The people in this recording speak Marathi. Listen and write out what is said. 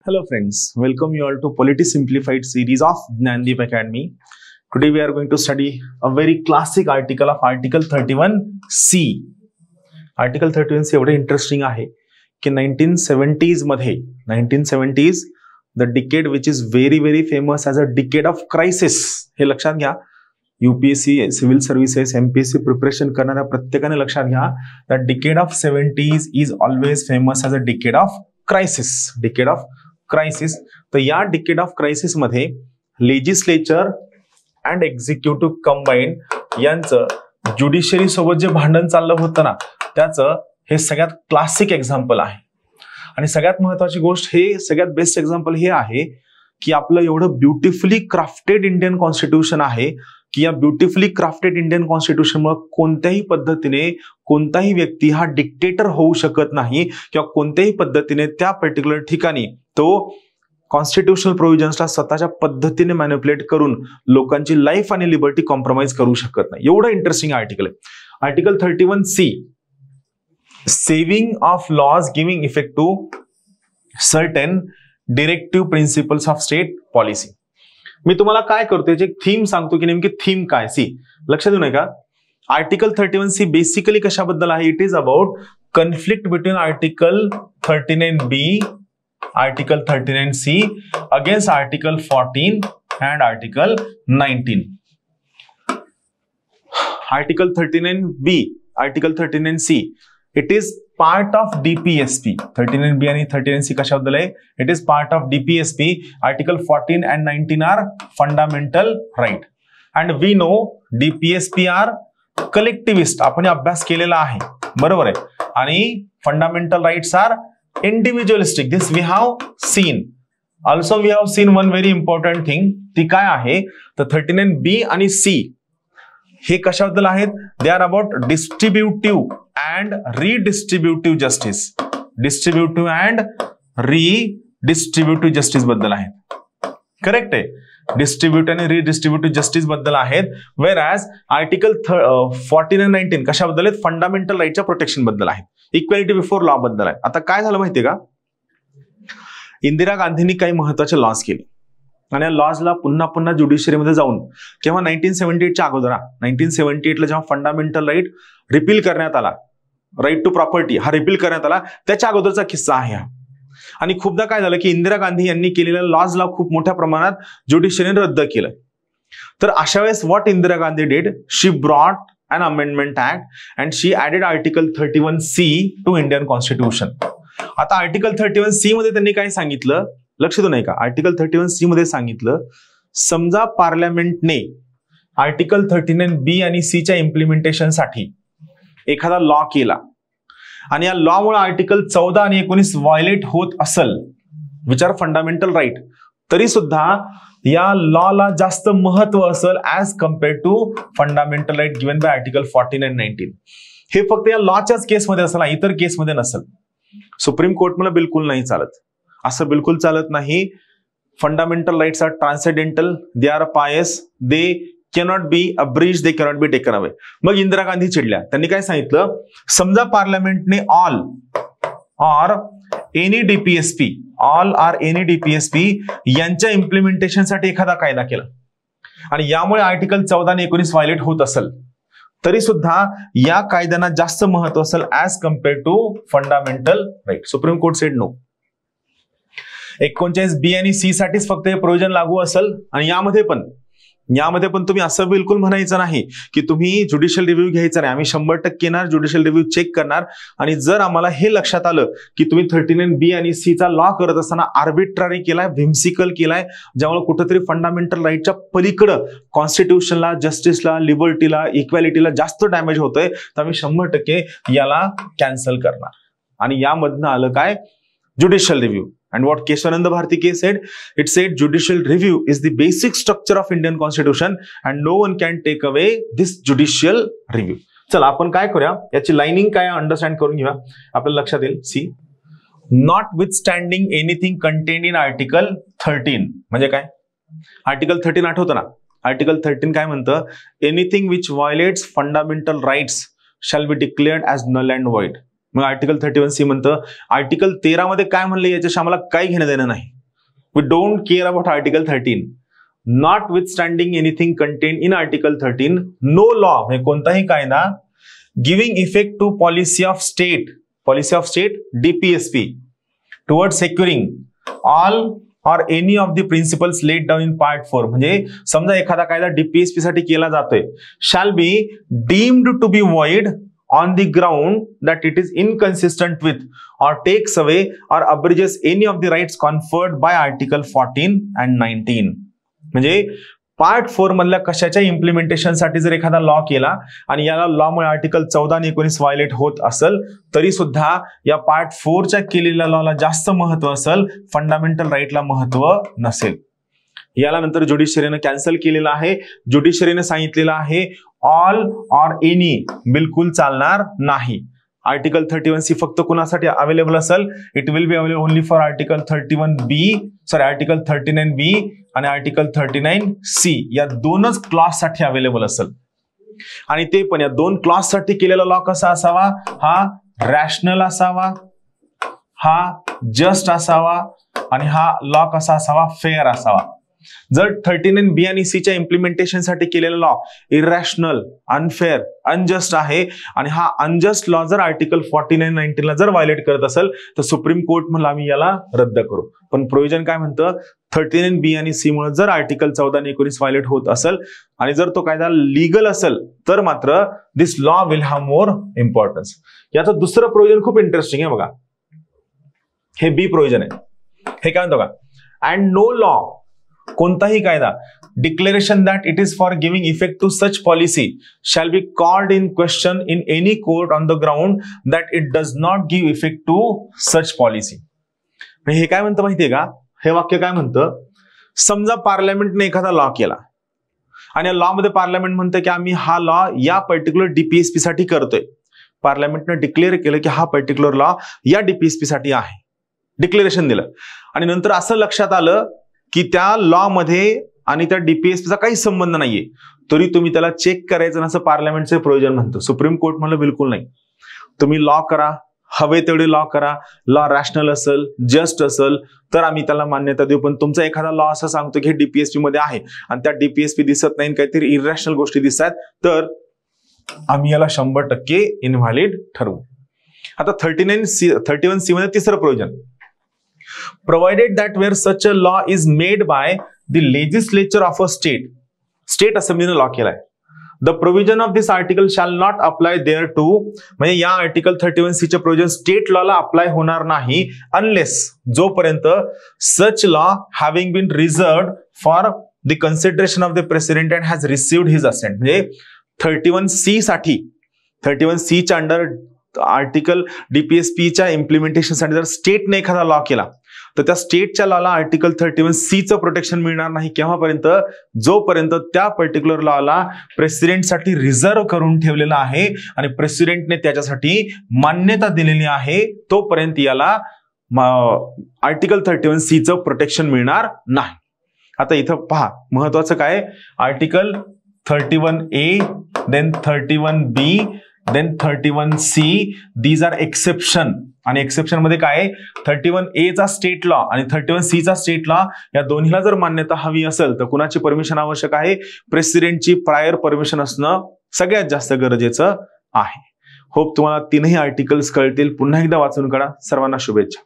Hello friends, welcome you all to Polity Simplified series of Gnandeep Academy. Today we are going to study a very classic article of Article 31C. Article 31C एवढे इंटरेस्टिंग आहे की 1970s मध्ये 1970s the decade which is very famous as a decade of crisis. हे लक्षात घ्या. UPSC civil services MPSC preparation करणाऱ्या प्रत्येकाने लक्षात घ्या. That decade of 70s is always famous as a decade of crisis. Decade of crisis. तर या डिकेड ऑफ क्राइसिस मध्ये लेजिस्लेचर अँड एक्झिक्युटिव्ह कंबाईन यांचं ज्युडिशरी सोबत जे भांडण चाललं होतं ना, त्याचं हे सगळ्यात क्लासिक एक्झाम्पल आहे. आणि सगळ्यात महत्वाची गोष्ट, हे सगळ्यात बेस्ट एक्झाम्पल हे आहे की आपलं एवढं ब्युटिफुली क्राफ्टेड इंडियन कॉन्स्टिट्यूशन आहे की या ब्युटिफुली क्राफ्टेड इंडियन कॉन्स्टिट्यूशनमुळे कोणत्याही पद्धतीने कोणताही व्यक्ती हा डिक्टेटर होऊ शकत नाही किंवा कोणत्याही पद्धतीने त्या पर्टिक्युलर ठिकाणी तो कॉन्स्टिट्यूशनल प्रोव्हिजन्सला स्वतःच्या पद्धतीने मॅनिप्युलेट करून लोकांची लाईफ आणि लिबर्टी कॉम्प्रोमाइज करू शकत नाही. एवढं इंटरेस्टिंग आर्टिकल आहे. Article 31C, saving of laws giving effect to certain directive principles of state policy. मी तुम्हाला काय करतो, याची थीम सांगतो की नेमकी थीम काय. सी, लक्षात देऊ नये का. आर्टिकल 31C बेसिकली कशाबद्दल आहे. It is about conflict between article 39B, article 39C against article 14 and article 19. Article 39B, article 39C, it is part of DPSP. 39B आणि 39C कशाबद्दल आहे. It is part of DPSP. Article 14 and 19 are fundamental right and we know DPSP are collectivist. आपण अभ्यास केलेला आहे, बरोबर आहे. आणि fundamental rights are individualistic. This we have seen. Also we have scene one very important thing. ती काय आहे तर 39B आणि C हे कशाबद्दल आहेत. They are about distributive and redistributive justice. Distributive and redistributive justice बद्दल आहेत. करेक्ट आहे. डिस्ट्रीब्युटिव्ह आणि रिडिस्ट्रीब्युटिव्ह जस्टिस बद्दल आहेत. वेर ॲज आर्टिकल 14 आणि 19 कशाबद्दल आहेत. फंडामेंटल राईटच्या प्रोटेक्शन बद्दल आहेत. इक्वॅलिटी बिफोर लॉ बद्दल आहे. आता काय झालं माहितीये का, इंदिरा गांधींनी काही महत्वाचे लॉज केले आणि या लॉजला पुन्हा ज्युडिशरीमध्ये जाऊन केव्हा 1978च्या अगोदर, 1978ला जेव्हा फंडामेंटल राईट रिपील करण्यात आला, राईट टू प्रॉपर्टी हा रिपील करण्यात आला, त्याच्या अगोदरचा किस्सा आहे हा. आणि खूपदा काय झालं की इंदिरा गांधी यांनी केलेल्या लॉजला खूप मोठ्या प्रमाणात ज्युडिशरीने रद्द केलं. तर अशा वेळेस what Indira Gandhi did, she brought an amendment act and she added article 31C to Indian constitution. आता आर्टिकल 31C मध्ये त्यांनी काय सांगितलं, लक्ष देऊ नये का. आर्टिकल 31C मध्ये सांगितलं, समजा पार्लमेंटने आर्टिकल 39B आणि C च्या इम्प्लिमेंटेशन साठी एखादा लॉ केला आणि या लॉ मुळे आर्टिकल 14 आणि 19 व्हायलेट होत असेल, विच आर फंडामेंटल राईट, तरी सुद्धा या लॉला जास्त महत्व असेल as compared to fundamental right given by article 14 and 19. हे फक्त या लॉच्याच केसमध्ये असेल, इतर केसमध्ये नसेल. सुप्रीम कोर्ट मला बिलकुल नाही चालत, असं बिलकुल चालत नाही. Fundamental rights are transcendental, they are pious, they cannot be abridged, they cannot be taken away. मग इंदिरा गांधी चिडल्या. त्यांनी काय सांगितलं, समजा पार्लमेंटने all or any DPSP, all or any DPSP यांच्या इम्प्लिमेंटेशनसाठी एखादा कायदा केला आणि यामुळे आर्टिकल 14 आणि 19 व्हायलेट होत असेल, तरी सुद्धा या कायद्यांना जास्त महत्व असेल as compared to fundamental right. Supreme court said no. 39B आणि C साठीच फक्त हे प्रोव्हिजन लागू असेल. आणि यामध्ये पण तुम्ही असं बिलकुल म्हणायचं नाही की तुम्ही ज्युडिशियल रिव्ह्यू घ्यायचा नाही. आम्ही 100% येणार, ज्युडिशियल रिव्ह्यू चेक करणार. आणि जर आम्हाला हे लक्षात आलं की तुम्ही 39B आणि C चा लॉ करत असताना आर्बिट्ररी केलाय, व्हिम्सिकल केलाय, ज्यामुळे कुठेतरी फंडामेंटल राईटच्या पलीकडं कॉन्स्टिट्यूशनला, जस्टिसला, लिबर्टीला, इक्वॅलिटीला जास्त डॅमेज होतोय, तर आम्ही 100% याला कॅन्सल करणार. आणि यामधनं आलं काय, judicial review. And what Keshavananda Bharati case said? It said judicial review is the basic structure of Indian constitution and no one can take away this judicial review. चला आपण काय करूया, याची लाइनिंग काय अंडरस्टँड करून घेऊया, आपल्याला लक्षात येईल. C, notwithstanding anything contained in article 13 म्हणजे काय. आर्टिकल 13 आठवतं ना. आर्टिकल 13 काय म्हणतं, anything which violates fundamental rights shall be declared as null and void. मग आर्टिकल 31C म्हणतं, आर्टिकल 13 मध्ये काय म्हणले याच्याशी आम्हाला काही घेणं देणं नाही. We don't care about article 13. Notwithstanding anything contained in Article 13, no law म्हणजे कोणताही कायदा giving effect to policy of state DPSP towards securing all or any of the principles laid down in part 4. म्हणजे समजा एखादा कायदा DPSP साठी केला जातोय, shall be deemed to be void on the ground that it is inconsistent with or takes away or abridges any of the rights conferred by Article 14 and 19. म्हणजे पार्ट 4 मधल्या कशाच्या इम्प्लिमेंटेशन साठी जर एखादा लॉ केला आणि याला लॉमुळे आर्टिकल 14 आणि 19 व्हायलेट होत असेल तरी सुद्धा या पार्ट 4 च्या केलेल्या लॉला जास्त महत्व असेल, फंडामेंटल राईटला महत्व नसेल. याला नंतर ज्युडिशरीने कॅन्सल केलेलं आहे. ज्युडिशरीने सांगितलेलं आहे ऑल ऑर एनी बिलकुल चालणार नाही. आर्टिकल 31C फक्त कुणासाठी अवेलेबल असेल? It will be available only for article 39B आणि आर्टिकल 39C या दोनच क्लॉज साठी अवेलेबल असेल. आणि ते पण या दोन क्लॉज साठी केलेला लॉ कसा असावा? हा रॅशनल असावा, हा जस्ट असावा आणि हा लॉ कसा असावा? फेअर असावा. जर 39B आणि C च्या इम्प्लिमेंटेशन साठी केलेला लॉ इरॅशनल, अनफेअर, अनजस्ट आहे आणि हा अनजस्ट लॉ जर आर्टिकल 49 19 ला जर व्हायलेट करत असेल तर सुप्रीम कोर्ट म्हणलं आम्ही याला रद्द करू. पण प्रोव्हिजन काय म्हणतं? 39B आणि C मुळे जर आर्टिकल 14 आणि 19 व्हायलेट होत असेल आणि जर तो कायदा लिगल असेल तर मात्र this law will have more importance. याचं दुसरं प्रोव्हिजन खूप इंटरेस्टिंग आहे बघा. हे बी प्रोव्हिजन आहे. हे काय म्हणतो का? अँड नो लॉ कोणताही कायदा declaration that it is for giving effect to such policy shall be called in question in any court on the ground that it does not give effect to such policy. हे काय म्हणतं माहितीये का? हे वाक्य काय म्हणतं? समजा पार्लमेंटने एखादा लॉ केला आणि या लॉ मध्ये पार्लमेंट म्हणतं की आम्ही हा लॉ या पर्टिक्युलर DPSP साठी करतोय. पार्लमेंटने डिक्लेअर केलं की हा पर्टिक्युलर लॉ या DPSP साठी आहे, डिक्लेरेशन दिलं आणि नंतर असं लक्षात आलं की त्या लॉ मध्ये आणि त्या DPSPचा काही संबंध नाहीये, तरी तुम्ही त्याला चेक करायचं असं पार्लमेंटचे प्रोव्हिजन म्हणतं. सुप्रीम कोर्ट म्हणलं बिलकुल नाही, तुम्ही लॉ करा, हवे तेवढे लॉ करा, लॉ रॅशनल असेल, जस्ट असेल तर आम्ही त्याला मान्यता देऊ. पण तुमचा एखादा लॉ असं सांगतो की हे DPSP मध्ये आहे आणि त्या DPSP दिसत नाही, काहीतरी इरॅशनल गोष्टी दिसतात तर आम्ही याला 100% इनव्हॅलिड ठरवू. आता 31C मध्ये तिसरं provision, provided that where such a law is made by the legislature of a state assembly ने लॉ केलाय, the provision of this article shall not apply thereto. म्हणजे या आर्टिकल 31C चे प्रोव्हिजन स्टेट लॉला अप्लाय होणार नाही unless जोपर्यंत such law having been reserved for the consideration of the president and has received his assent. म्हणजे 31C साठी 31C च्या अंडर आर्टिकल DPSP च्या इम्प्लिमेंटेशन साठी जर स्टेटने एखादा लॉ केला तर त्या स्टेटच्या लॉला आर्टिकल 31C चं प्रोटेक्शन मिळणार नाही. केव्हापर्यंत? जोपर्यंत त्या पर्टिक्युलर लॉला प्रेसिडेंटसाठी रिझर्व्ह करून ठेवलेला आहे आणि प्रेसिडेंटने त्याच्यासाठी मान्यता दिलेली आहे, तोपर्यंत याला आर्टिकल 31C चं प्रोटेक्शन मिळणार नाही. आता इथं पहा महत्वाचं काय? Article 31A, then 31B, then 31C, these are exception. आणि एक्सेप्शन मध्ये काय? 31A चा स्टेट लॉ आणि 31C चा स्टेट लॉ या दोन्हीला जर मान्यता हवी असेल तर कुणाची परमिशन आवश्यक आहे? प्रेसिडेंटची प्रायर परमिशन असणं सगळ्यात जास्त गरजेचं आहे. होप तुम्हाला तीनही आर्टिकल्स कळतील. पुन्हा एकदा वाचून काढा. सर्वांना शुभेच्छा.